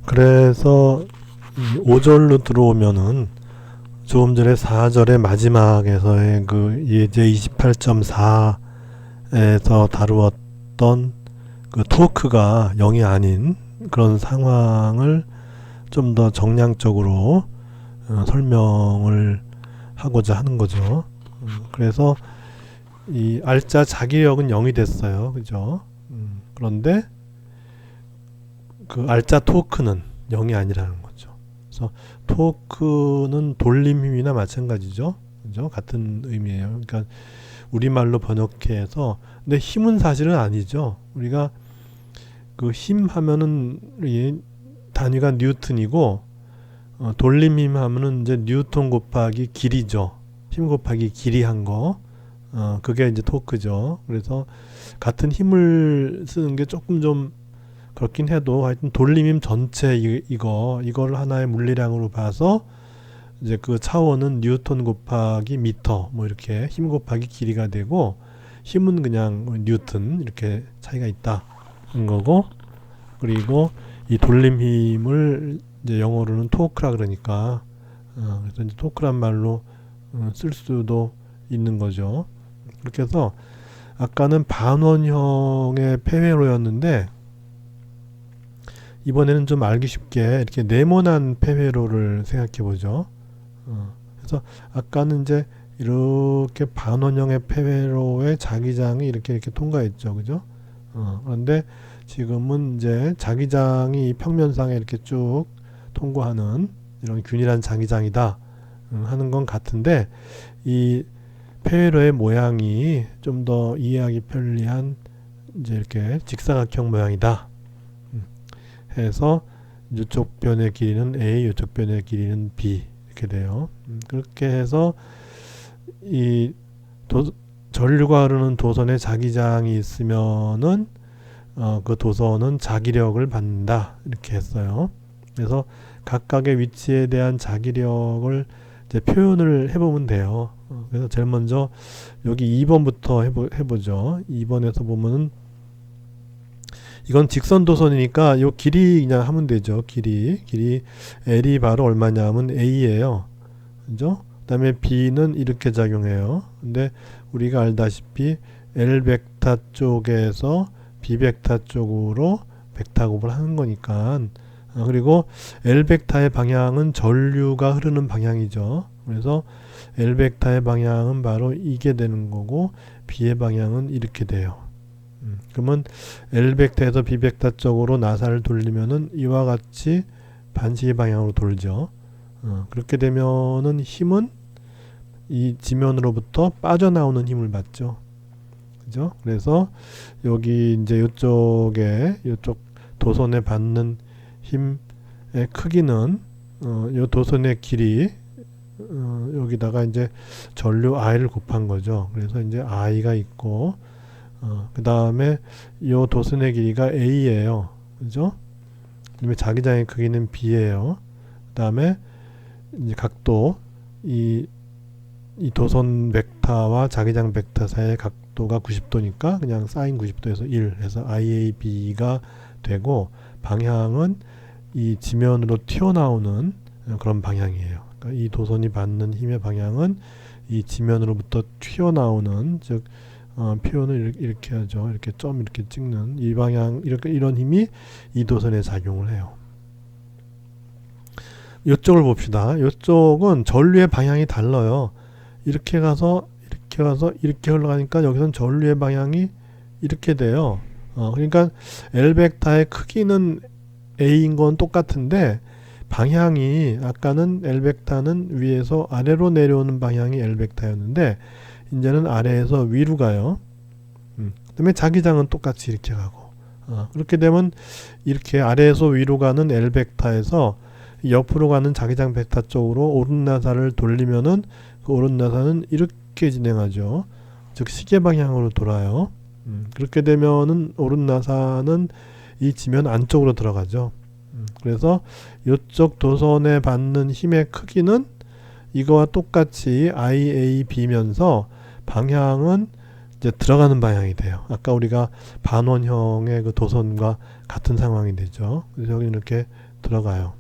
그래서 이 5절로 들어오면은 조금 전에 4절의 마지막에서의 그 예제 28.4에서 다루었던 그 토크가 0이 아닌 그런 상황을 좀 더 정량적으로 설명을 하고자 하는 거죠. 그래서 이 알짜 자기력은 0이 됐어요. 그죠? 그런데 그 알짜 토크는 0이 아니라는 거죠. 그래서 토크는 돌림 힘이나 마찬가지죠. 그죠? 같은 의미예요. 그러니까 우리말로 번역해서 근데 힘은 사실은 아니죠. 우리가 그 힘 하면은 이 단위가 뉴턴이고 돌림 힘 하면은 이제 뉴턴 곱하기 길이죠. 힘 곱하기 길이 한 거. 그게 이제 토크죠. 그래서 같은 힘을 쓰는 게 조금 좀 그렇긴 해도 하여튼 돌림힘 전체 이걸 하나의 물리량으로 봐서 이제 그 차원은 뉴턴 곱하기 미터 뭐 이렇게 힘 곱하기 길이가 되고 힘은 그냥 뉴턴 이렇게 차이가 있다는 거고 그리고 이 돌림힘을 이제 영어로는 토크라 그러니까 그래서 이제 토크란 말로 쓸 수도 있는 거죠. 그렇게 해서 아까는 반원형의 폐회로였는데 이번에는 좀 알기 쉽게 이렇게 네모난 폐회로를 생각해 보죠. 그래서 아까는 이제 이렇게 반원형의 폐회로의 자기장이 이렇게 통과했죠, 그죠? 그런데 지금은 이제 자기장이 평면상에 이렇게 쭉 통과하는 이런 균일한 자기장이다 하는 건 같은데 이 폐회로의 모양이 좀 더 이해하기 편리한 이제 이렇게 직사각형 모양이다 해서 이쪽 변의 길이는 A, 이쪽 변의 길이는 B 이렇게 돼요. 그렇게 해서 이 전류가 흐르는 도선에 자기장이 있으면은 그 도선은 자기력을 받는다 이렇게 했어요. 그래서 각각의 위치에 대한 자기력을 이제 표현을 해보면 돼요. 그래서 제일 먼저 여기 2번부터 해보죠. 2번에서 보면은 이건 직선 도선이니까 요 길이 그냥 하면 되죠. 길이 L이 바로 얼마냐 하면 A예요. 그죠? 그 다음에 B는 이렇게 작용해요. 근데 우리가 알다시피 L 벡터 쪽에서 B 벡터 쪽으로 벡터 곱을 하는 거니까 그리고 L 벡터의 방향은 전류가 흐르는 방향이죠. 그래서 L 벡터의 방향은 바로 이게 되는 거고 B의 방향은 이렇게 돼요. 그러면 L 벡터에서 B 벡터 쪽으로 나사를 돌리면은 이와 같이 반시계 방향으로 돌죠. 그렇게 되면은 힘은 이 지면으로부터 빠져나오는 힘을 받죠. 그죠? 그래서 여기 이제 이쪽 도선에 받는 힘의 크기는 이 도선의 길이 여기다가 이제 전류 I를 곱한 거죠. 그래서 이제 I가 있고 그 다음에 이 도선의 길이가 A예요. 그죠? 그다음에 자기장의 크기는 B예요. 그 다음에 이제 각도 이 도선 벡터와 자기장 벡터 사이의 각도가 90도니까 그냥 사인 90도에서 1 해서 IAB가 되고 방향은 이 지면으로 튀어나오는 그런 방향이에요. 그러니까 이 도선이 받는 힘의 방향은 이 지면으로부터 튀어나오는 즉 표현을 이렇게 하죠. 이렇게 점 이렇게 찍는 이 방향 이런 힘이 이 도선에 작용을 해요. 이쪽을 봅시다. 이쪽은 전류의 방향이 달라요. 이렇게 가서 이렇게 흘러가니까 여기선 전류의 방향이 이렇게 돼요. 그러니까 L 벡터의 크기는 A인 건 똑같은데 방향이 아까는 L 벡터는 위에서 아래로 내려오는 방향이 L 벡터였는데 이제는 아래에서 위로 가요. 그다음에 자기장은 똑같이 이렇게 가고 그렇게 되면 이렇게 아래에서 위로 가는 L 벡터에서 옆으로 가는 자기장 벡터 쪽으로 오른나사를 돌리면은 그 오른나사는 이렇게 진행하죠. 즉 시계 방향으로 돌아요. 그렇게 되면은 오른나사는 이 지면 안쪽으로 들어가죠. 그래서 이쪽 도선에 받는 힘의 크기는 이거와 똑같이 IAB면서 방향은 이제 들어가는 방향이 돼요. 아까 우리가 반원형의 그 도선과 같은 상황이 되죠. 그래서 여기 이렇게 들어가요.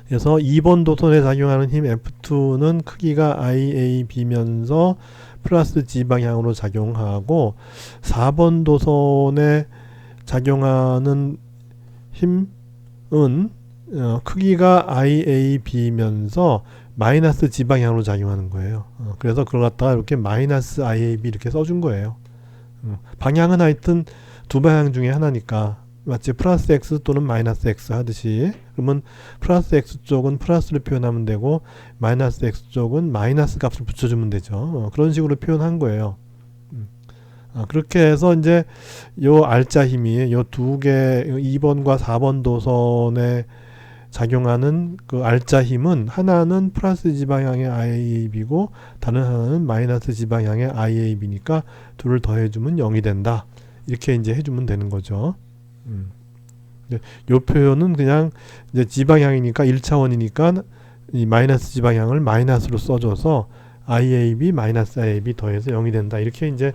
그래서 2번 도선에 작용하는 힘 F2는 크기가 IAB면서 플러스 G 방향으로 작용하고, 4번 도선에 작용하는 힘은 크기가 IAB면서 마이너스 G 방향으로 작용하는 거예요. 그래서 그걸 갖다가 이렇게 마이너스 IAB 이렇게 써준 거예요. 방향은 하여튼 두 방향 중에 하나니까, 마치 플러스 X 또는 마이너스 X 하듯이, 그러면 플러스 X 쪽은 플러스로 표현하면 되고 마이너스 X 쪽은 마이너스 값을 붙여주면 되죠. 그런 식으로 표현한 거예요. 그렇게 해서 이제 요 알짜 힘이 요 두 개 2번과 4번 도선에 작용하는 그 알짜 힘은 하나는 플러스 G 방향의 IAB고 다른 하나는 마이너스 G 방향의 IAB니까 둘을 더해주면 0이 된다. 이렇게 이제 해주면 되는 거죠. 요 표현은 그냥 이제 G 방향이니까 1차원이니까 이 마이너스 G 방향을 마이너스로 써줘서 IAB 마이너스 IAB 더해서 0이 된다. 이렇게 이제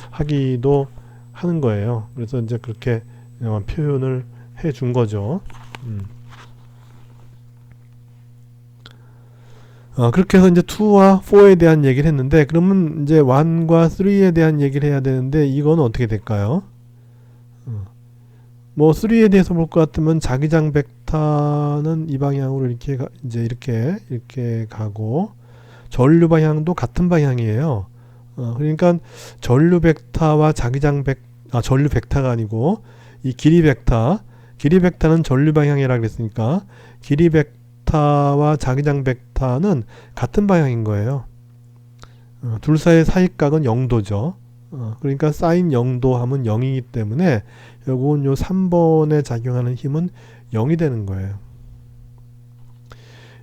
하기도 하는 거예요. 그래서 이제 그렇게 표현을 해 준 거죠. 그렇게 해서 이제 2와 4에 대한 얘기를 했는데, 그러면 이제 1과 3에 대한 얘기를 해야 되는데, 이건 어떻게 될까요? 뭐 3에 대해서 볼 것 같으면 자기장 벡터는 이 방향으로 이렇게 이제 이렇게 가고, 전류 방향도 같은 방향이에요. 그러니까 전류 벡터와 자기장 전류 벡터가 아니고 이 길이 벡터는 전류 방향이라 그랬으니까 길이 벡터와 자기장 벡터는 같은 방향인 거예요. 둘 사이의 사이각은 0도죠. 그러니까 사인 0도 하면 0이기 때문에 요건 요 3번에 작용하는 힘은 0이 되는 거예요.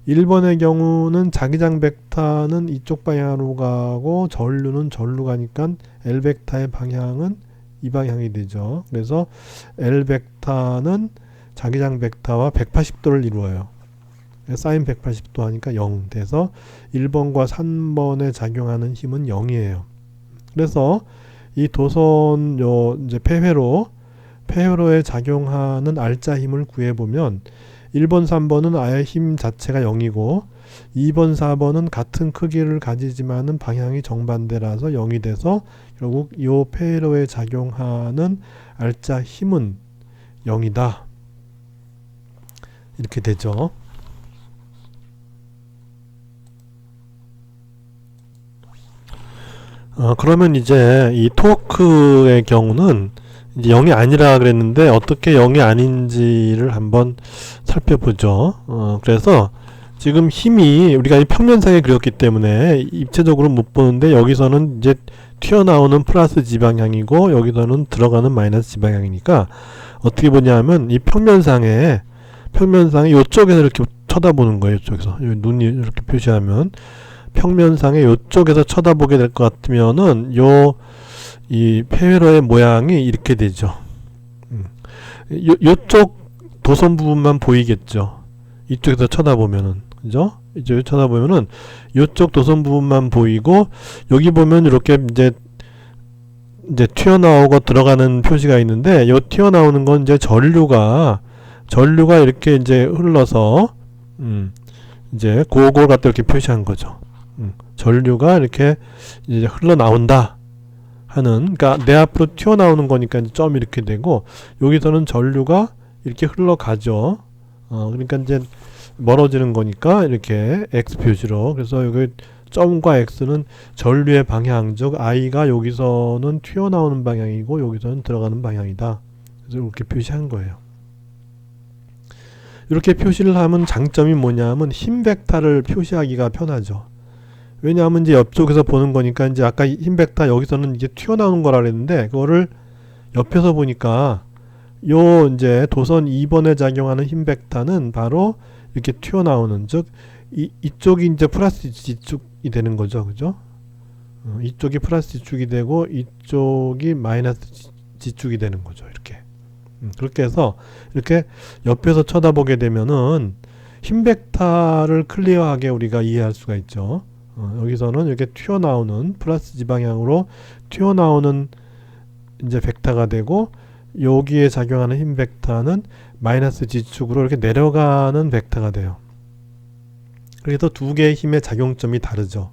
1번의 경우는 자기장 벡터는 이쪽 방향으로 가고 전류는 절로 가니까 L 벡터의 방향은 이 방향이 되죠. 그래서 L 벡터는 자기장 벡터와 180도를 이루어요. 사인 180도 하니까 0 돼서 1번과 3번에 작용하는 힘은 0이에요. 그래서 이 도선 요 이제 폐회로에 작용하는 알짜 힘을 구해보면 1번, 3번은 아예 힘 자체가 0이고 2번, 4번은 같은 크기를 가지지만은 방향이 정반대라서 0이 돼서 결국 이 폐회로에 작용하는 알짜 힘은 0이다. 이렇게 되죠. 그러면 이제 이 토크의 경우는 이제 0이 아니라 그랬는데 어떻게 0이 아닌지를 한번 살펴보죠. 그래서 지금 힘이 우리가 이 평면상에 그렸기 때문에 입체적으로 못 보는데, 여기서는 이제 튀어나오는 플러스 G 방향이고 여기서는 들어가는 마이너스 G 방향이니까 어떻게 보냐면 이 평면상에 이쪽에서 이렇게 쳐다보는 거예요. 이쪽에서 눈이 이렇게 표시하면 평면상에 이쪽에서 쳐다보게 될 것 같으면은 이 폐회로의 모양이 이렇게 되죠. 요쪽 도선 부분만 보이겠죠. 이쪽에서 쳐다보면은, 그죠? 이쪽에 쳐다보면은 요쪽 도선 부분만 보이고, 여기 보면 이렇게 이제 튀어나오고 들어가는 표시가 있는데, 요 튀어나오는 건 이제 전류가 이렇게 이제 흘러서 이제 그걸 갖다 이렇게 표시한 거죠. 전류가 이렇게 이제 흘러나온다 하는, 그러니까 내 앞으로 튀어나오는 거니까 이제 점이 이렇게 되고, 여기서는 전류가 이렇게 흘러가죠. 그러니까 이제 멀어지는 거니까 이렇게 X 표시로. 그래서 여기 점과 X는 전류의 방향, 즉 I가 여기서는 튀어나오는 방향이고 여기서는 들어가는 방향이다. 그래서 이렇게 표시한 거예요. 이렇게 표시를 하면 장점이 뭐냐면 힘 벡터를 표시하기가 편하죠. 왜냐하면 이제 옆쪽에서 보는 거니까, 이제 아까 힘 벡터 여기서는 이제 튀어나오는 거라 그랬는데, 그거를 옆에서 보니까 요 이제 도선 2번에 작용하는 힘 벡터는 바로 이렇게 튀어나오는, 즉 이쪽이 이제 플러스 G축이 되는 거죠. 그죠? 이쪽이 플러스 G축이 되고 이쪽이 마이너스 G축이 되는 거죠. 이렇게. 그렇게 해서 이렇게 옆에서 쳐다보게 되면은 힘 벡터를 클리어하게 우리가 이해할 수가 있죠. 여기서는 이렇게 튀어나오는 플러스 G 방향으로 튀어나오는 이제 벡터가 되고, 여기에 작용하는 힘 벡터는 마이너스 G축으로 이렇게 내려가는 벡터가 돼요. 그래서 두 개의 힘의 작용점이 다르죠.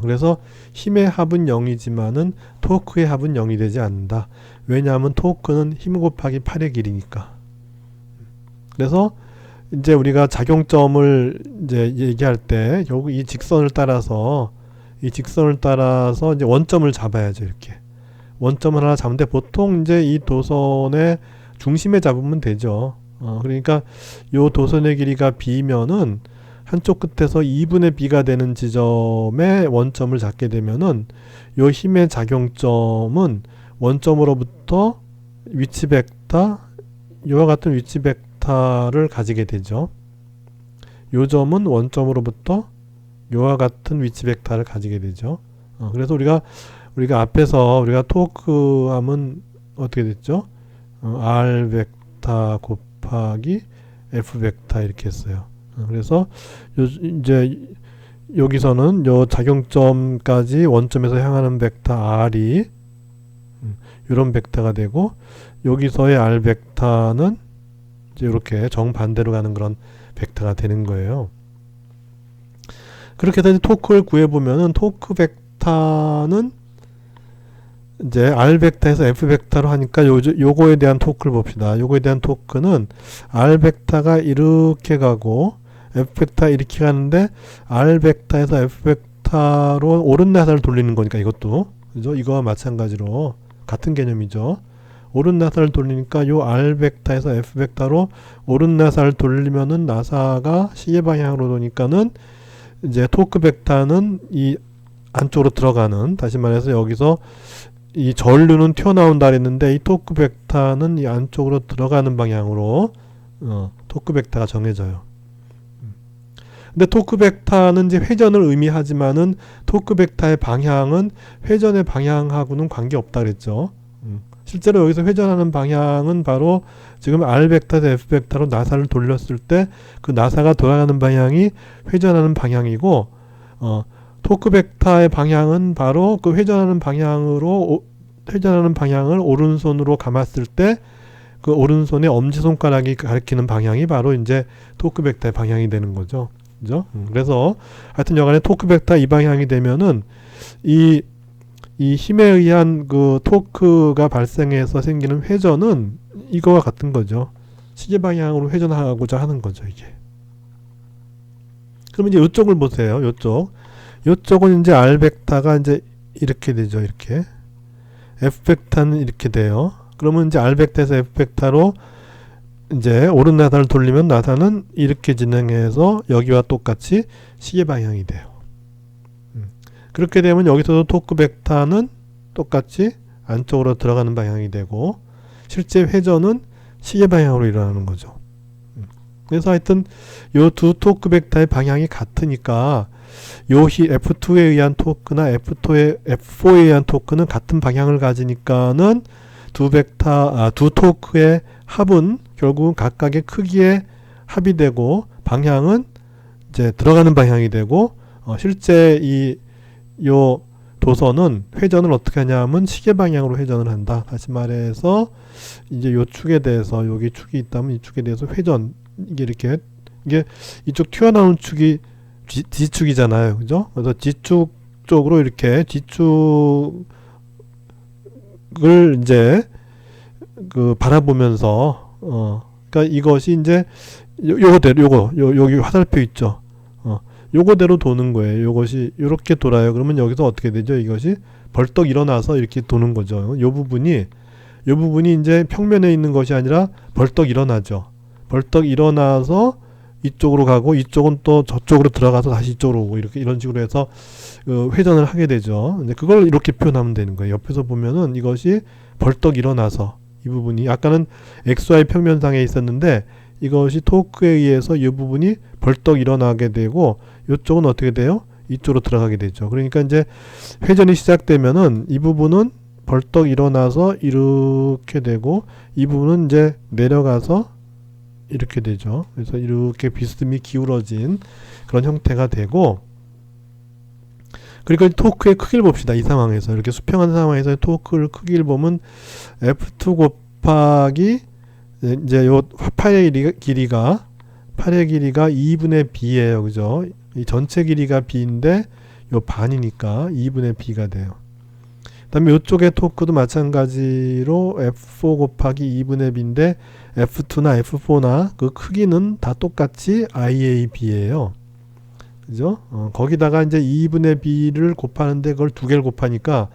그래서 힘의 합은 0이지만은 토크의 합은 0이 되지 않는다. 왜냐하면 토크는 힘 곱하기 8의 길이니까. 그래서 이제 우리가 작용점을 이제 얘기할 때 이 직선을 따라서 이제 원점을 잡아야죠. 이렇게 원점을 하나 잡는데, 보통 이제 이 도선의 중심에 잡으면 되죠. 그러니까 요 도선의 길이가 b면은 한쪽 끝에서 2분의 b가 되는 지점에 원점을 잡게 되면은 요 힘의 작용점은 원점으로부터 위치 벡터, 이와 같은 위치 벡터를 가지게 되죠. 요 점은 원점으로부터 요와 같은 위치 벡터를 가지게 되죠. 그래서 우리가 앞에서 우리가 토크 하면 어떻게 됐죠? R 벡터 곱하기 F 벡터 이렇게 했어요. 그래서 이제 여기서는 요 작용점까지 원점에서 향하는 벡터 R이 이런 벡터가 되고, 여기서의 R 벡터는 이제 이렇게 정반대로 가는 그런 벡터가 되는 거예요. 그렇게 해서 토크를 구해보면은 토크 벡터는 이제 R 벡터에서 F 벡터로 하니까 요거에 대한 토크를 봅시다. 요거에 대한 토크는 R 벡터가 이렇게 가고 F 벡터 이렇게 가는데, R 벡터에서 F 벡터로 오른 나사를 돌리는 거니까, 이것도 그죠? 이거와 마찬가지로 같은 개념이죠. 오른 나사를 돌리니까 요 R 벡터에서 F 벡터로 오른 나사를 돌리면은 나사가 시계 방향으로 도니까는 이제 토크 벡터는 이 안쪽으로 들어가는, 다시 말해서 여기서 이 전류는 튀어나온다 그랬는데, 이 토크 벡터는 이 안쪽으로 들어가는 방향으로 토크 벡터가 정해져요. 근데 토크 벡터는 이제 회전을 의미하지만은 토크 벡터의 방향은 회전의 방향하고는 관계없다 그랬죠. 실제로 여기서 회전하는 방향은 바로 지금 R 벡터에서 F 벡터로 나사를 돌렸을 때 그 나사가 돌아가는 방향이 회전하는 방향이고, 토크 벡터의 방향은 바로 그 회전하는 방향을 오른손으로 감았을 때 그 오른손의 엄지손가락이 가리키는 방향이 바로 이제 토크 벡터의 방향이 되는 거죠. 그죠? 그래서 하여튼 여간에 토크 벡터 이 방향이 되면은 이 힘에 의한 그 토크가 발생해서 생기는 회전은 이거와 같은 거죠. 시계 방향으로 회전하고자 하는 거죠, 이게. 그럼 이제 이쪽을 보세요. 요쪽은 이제 R 벡터가 이제 이렇게 되죠. 이렇게. F 벡터는 이렇게 돼요. 그러면 이제 R 벡터에서 F 벡터로 이제 오른 나사를 돌리면 나사는 이렇게 진행해서 여기와 똑같이 시계 방향이 돼요. 그렇게 되면 여기서도 토크 벡터는 똑같이 안쪽으로 들어가는 방향이 되고, 실제 회전은 시계 방향으로 일어나는 거죠. 그래서 하여튼 요 두 토크 벡터의 방향이 같으니까 요 F2에 의한 토크나 F4에 의한 토크는 같은 방향을 가지니까는 두 토크의 합은 결국은 각각의 크기의 합이 되고, 방향은 이제 들어가는 방향이 되고, 실제 요 도선은 회전을 어떻게 하냐면 시계 방향으로 회전을 한다. 다시 말해서 이제 요 축에 대해서, 여기 축이 있다면 이 축에 대해서 회전, 이게 이쪽 튀어나오는 축이 D축이잖아요. 그죠? 그래서 D축 쪽으로 이렇게 D축을 이제 그 바라보면서 그러니까 이것이 이제 요거대로 여기 화살표 있죠. 요거대로 도는 거예요. 요것이 요렇게 돌아요. 그러면 여기서 어떻게 되죠? 이것이 벌떡 일어나서 이렇게 도는 거죠. 요 부분이 이제 평면에 있는 것이 아니라 벌떡 일어나죠. 벌떡 일어나서 이쪽으로 가고, 이쪽은 또 저쪽으로 들어가서 다시 이쪽으로 오고, 이런 식으로 해서 회전을 하게 되죠. 이제 그걸 이렇게 표현하면 되는 거예요. 옆에서 보면은 이것이 벌떡 일어나서, 이 부분이 아까는 XY 평면상에 있었는데 이것이 토크에 의해서 이 부분이 벌떡 일어나게 되고, 이쪽은 어떻게 돼요? 이쪽으로 들어가게 되죠. 그러니까 이제 회전이 시작되면은 이 부분은 벌떡 일어나서 이렇게 되고, 이 부분은 이제 내려가서 이렇게 되죠. 그래서 이렇게 비스듬히 기울어진 그런 형태가 되고, 그러니까 토크의 크기를 봅시다. 이 상황에서 이렇게 수평한 상황에서 토크를 크기를 보면 F2 곱하기 이제 요 팔의 길이가 2분의 b예요. 그죠? 이 전체 길이가 b인데 요 반이니까 2분의 b가 돼요. 그 다음에 이쪽의 토크도 마찬가지로 F4 곱하기 2분의 b인데 F2나 F4나 그 크기는 다 똑같이 IAB예요. 그죠? 거기다가 이제 2분의 b를 곱하는데 그걸 두 개를 곱하니까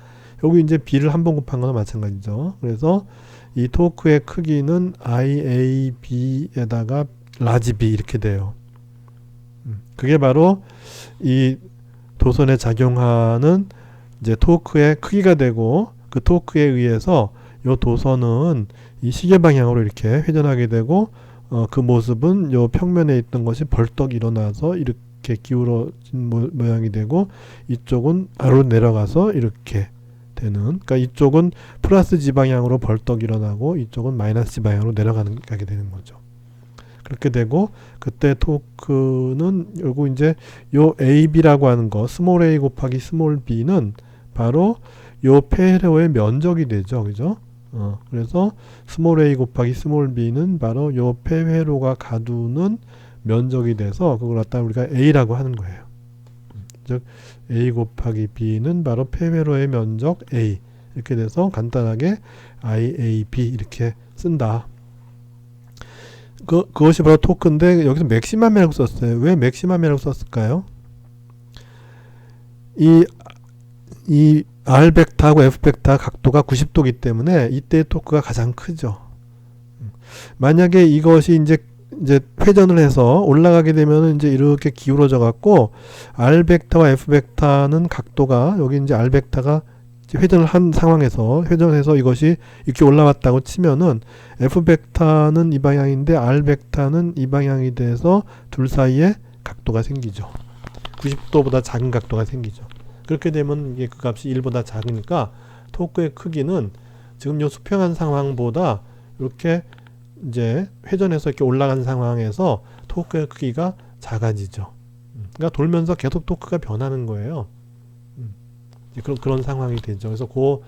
여기 이제 b를 한 번 곱한 거나 마찬가지죠. 그래서 이 토크의 크기는 IAB에다가 라지 B 이렇게 돼요. 그게 바로 이 도선에 작용하는 이제 토크의 크기가 되고, 그 토크에 의해서 이 도선은 이 시계 방향으로 이렇게 회전하게 되고, 그 모습은 이 평면에 있던 것이 벌떡 일어나서 이렇게 기울어진 모양이 되고, 이쪽은 아래로 내려가서 이렇게 되는, 그러니까 이쪽은 플러스 G 방향으로 벌떡 일어나고 이쪽은 마이너스 G 방향으로 내려가게 되는 거죠. 그렇게 되고, 그때 토크는 요거 이제 요 AB라고 하는 거, 스몰 a 곱하기 스몰 b는 바로 요 폐회로의 면적이 되죠. 그죠? 그래서 스몰 a 곱하기 스몰 b는 바로 요 폐회로가 가두는 면적이 돼서 그걸 갖다 우리가 a라고 하는 거예요. 즉 a 곱하기 b는 바로 폐회로의 면적 a, 이렇게 돼서 간단하게 IAB 이렇게 쓴다. 그것이 바로 토크인데 여기서 맥시멈이라고 썼어요. 왜 맥시멈이라고 썼을까요? 이 R 벡터하고 F 벡터 각도가 90도이기 때문에 이때 토크가 가장 크죠. 만약에 이것이 이제 회전을 해서 올라가게 되면 이제 이렇게 기울어져 갖고 R 벡터와 F 벡터는 각도가, 여기 이제 R 벡터가 회전을 한 상황에서 회전해서 이것이 이렇게 올라왔다고 치면은 F 벡터는 이 방향인데 R 벡터는 이 방향이 돼서 둘 사이에 각도가 생기죠. 90도보다 작은 각도가 생기죠. 그렇게 되면 이게 그 값이 1보다 작으니까 토크의 크기는 지금 요 수평한 상황보다 이렇게 이제 회전해서 이렇게 올라간 상황에서 토크의 크기가 작아지죠. 그러니까 돌면서 계속 토크가 변하는 거예요. 그런 상황이 되죠. 그래서 그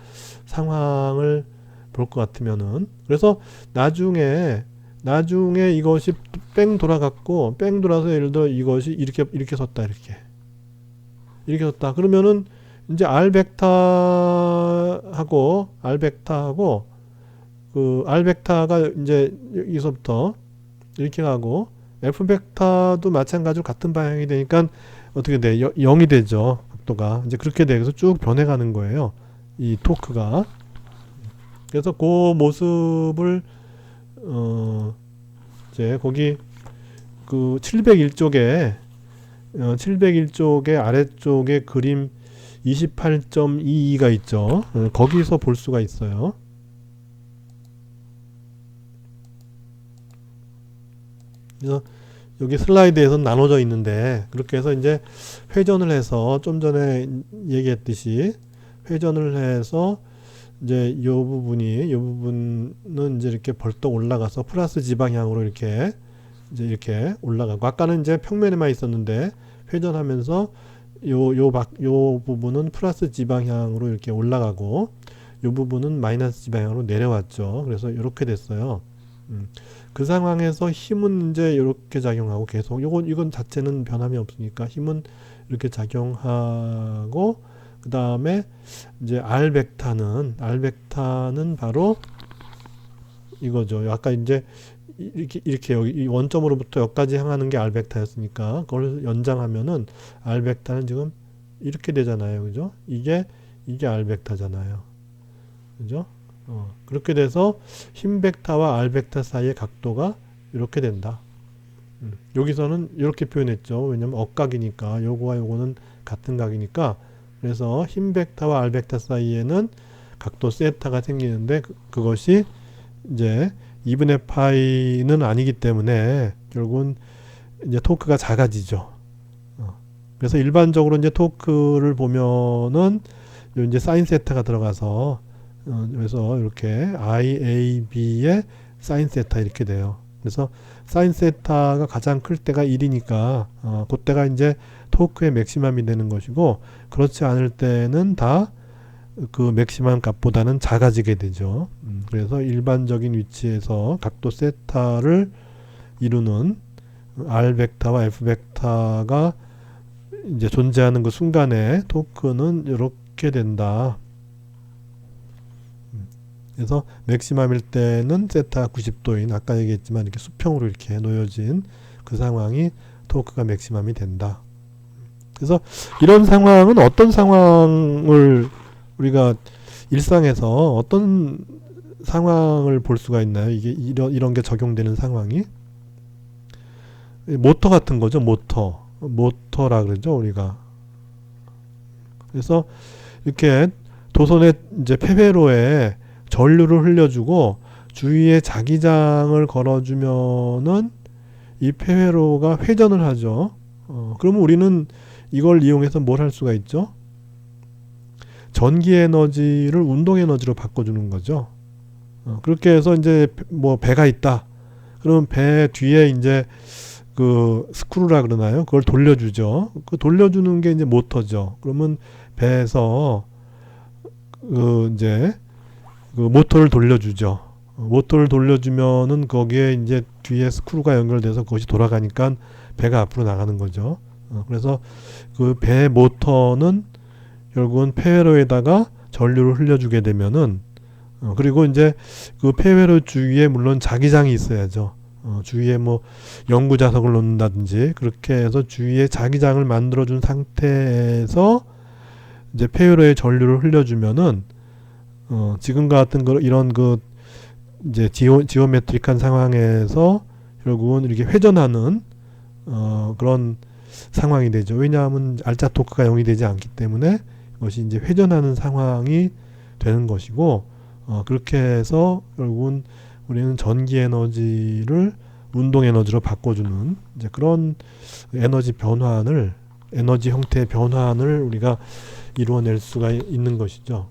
상황을 볼 것 같으면은, 그래서 나중에 이것이 뺑 돌아갔고, 뺑 돌아서 예를 들어 이것이 이렇게 섰다, 이렇게 섰다. 그러면은 이제 R 벡터하고 그 R 벡터가 이제 여기서부터 이렇게 가고 F 벡터도 마찬가지로 같은 방향이 되니까 어떻게 돼? 0이 되죠. 각도가 이제 그렇게 돼서 쭉 변해가는 거예요. 이 토크가. 그래서 그 모습을 이제 거기 그 701쪽에 701쪽의 아래쪽에 그림 28.22가 있죠. 거기서 볼 수가 있어요. 그래서 여기 슬라이드에서 나눠져 있는데, 그렇게 해서 이제 회전을 해서 좀 전에 얘기했듯이 회전을 해서 이제 이 부분은 이제 이렇게 벌떡 올라가서 플러스 G 방향으로 이렇게 올라가고, 아까는 이제 평면에만 있었는데 회전하면서 요 부분은 플러스 G 방향으로 이렇게 올라가고, 요 부분은 마이너스 G 방향으로 내려왔죠. 그래서 이렇게 됐어요. 그 상황에서 힘은 이제 이렇게 작용하고 계속 이건 자체는 변함이 없으니까 힘은 이렇게 작용하고, 그 다음에 이제 R 벡터는 바로 이거죠. 아까 이제 이렇게 여기 이 원점으로부터 여기까지 향하는 게 R 벡터였으니까 그걸 연장하면은 R 벡터는 지금 이렇게 되잖아요. 그죠? 이게 R 벡터잖아요. 그죠? 그렇게 돼서 힘 벡터와 R 벡터 사이의 각도가 이렇게 된다. 여기서는 이렇게 표현했죠. 왜냐면 억각이니까, 요거와 요거는 같은 각이니까. 그래서 힘 벡터와 R 벡터 사이에는 각도 세타가 생기는데 그것이 이제 2분의 파이는 아니기 때문에 결국은 이제 토크가 작아지죠. 그래서 일반적으로 이제 토크를 보면은 이제 사인 세타가 들어가서 그래서 이렇게 IAB의 사인 세타 이렇게 돼요. 그래서 사인 세타가 가장 클 때가 1이니까 그때가 이제 토크의 맥시멈이 되는 것이고, 그렇지 않을 때는 다 그 맥시멈 값보다는 작아지게 되죠. 그래서 일반적인 위치에서 각도 세타를 이루는 R 벡터와 F 벡터가 이제 존재하는 그 순간에 토크는 이렇게 된다. 그래서 맥시멈일 때는 세타 90도인, 아까 얘기했지만 이렇게 수평으로 이렇게 놓여진 그 상황이 토크가 맥시멈이 된다. 그래서 이런 상황은 어떤 상황을 우리가 일상에서 어떤 상황을 볼 수가 있나요? 이게 이런 게 적용되는 상황이 모터 같은 거죠. 모터라 그러죠, 우리가. 그래서 이렇게 도선의 이제 폐회로에 전류를 흘려주고 주위에 자기장을 걸어주면은 이 폐회로가 회전을 하죠. 그러면 우리는 이걸 이용해서 뭘 할 수가 있죠? 전기 에너지를 운동 에너지로 바꿔주는 거죠. 그렇게 해서 이제 뭐 배가 있다. 그러면 배 뒤에 이제 그 스크루라 그러나요? 그걸 돌려주죠. 그 돌려주는 게 이제 모터죠. 그러면 배에서 그 이제 그 모터를 돌려주죠. 모터를 돌려주면은 거기에 이제 뒤에 스크루가 연결돼서 그것이 돌아가니까 배가 앞으로 나가는 거죠. 그래서 그 배 모터는 결국은 폐회로에다가 전류를 흘려주게 되면은 그리고 이제 그 폐회로 주위에 물론 자기장이 있어야죠. 주위에 뭐 연구 자석을 놓는다든지 그렇게 해서 주위에 자기장을 만들어준 상태에서 이제 폐회로에 전류를 흘려주면은 지금과 같은 이런 그 이제 지오메트릭한 상황에서 결국은 이렇게 회전하는 그런 상황이 되죠. 왜냐하면 알자 토크가 0이 되지 않기 때문에 이것이 이제 회전하는 상황이 되는 것이고, 그렇게 해서 결국은 우리는 전기 에너지를 운동 에너지로 바꿔주는 이제 그런 에너지 변환을, 에너지 형태의 변환을 우리가 이루어낼 수가 있는 것이죠.